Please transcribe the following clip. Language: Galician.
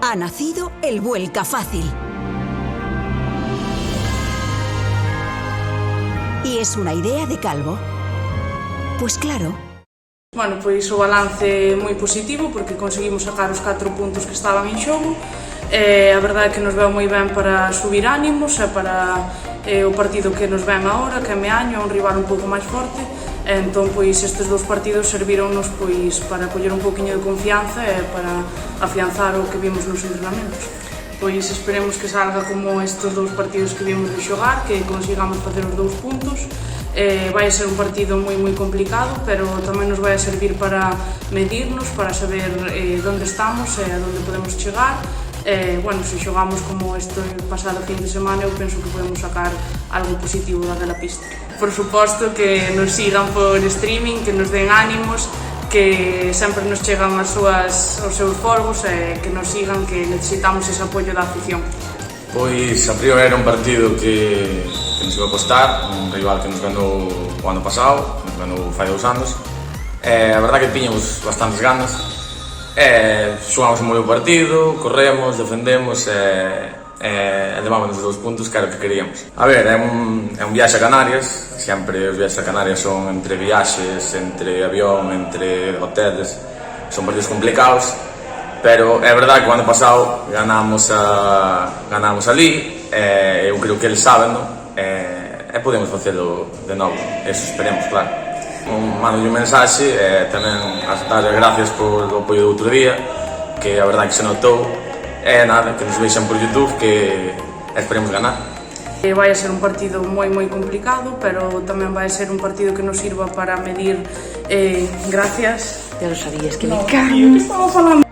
ha nacido el Vuelca Fácil. ¿Y es una idea de Calvo? Pues claro. Bueno, pois o balance é moi positivo porque conseguimos sacar os 4 puntos que estaban en xogo. A verdade é que nos veu moi ben para subir ánimos e para o partido que nos ven agora, que é Meaño, un rival un pouco máis forte. Entón, pois, estes 2 partidos servironnos pois para coller un pouquiño de confianza e para afianzar o que vimos nos entrenamentos. Pois esperemos que salga como estes 2 partidos que vimos de xogar, que consigamos facer os 2 puntos. Vai a ser un partido moi complicado, pero tamén nos vai a servir para medirnos, para saber onde estamos e a onde podemos chegar. Bueno, se xogamos como este pasado fin de semana, eu penso que podemos sacar algo positivo daquela pista. Por suposto que nos sigan por streaming, que nos den ánimos, que sempre nos chegan os seus folgos e que nos sigan, que necesitamos ese apoio da afición. Pois a priori era un partido que nos iba a costar, un rival que nos ganou o ano pasado, nos ganou fai 2 anos. A verdade que tiñamos bastantes ganas, xogamos un moi bo partido, corremos, defendemos e levámonos os 2 puntos que era o que queríamos. A ver, é un viaxe a Canarias, sempre os viaxes a Canarias son entre viaxes, entre avión, entre hoteles, son partidos complicados, pero é verdade que o ano pasado ganamos ali, eu creo que eles saben, e podemos facelo de novo, eso esperemos, claro. Mando un mensaxe e tamén dar as gracias por o apoio do outro día, que a verdade que se notou, e nada, que nos vexan por YouTube, que esperemos ganar. Vai a ser un partido moi complicado, pero tamén vai a ser un partido que nos sirva para medir gracias. Ya lo sabías, que me cago.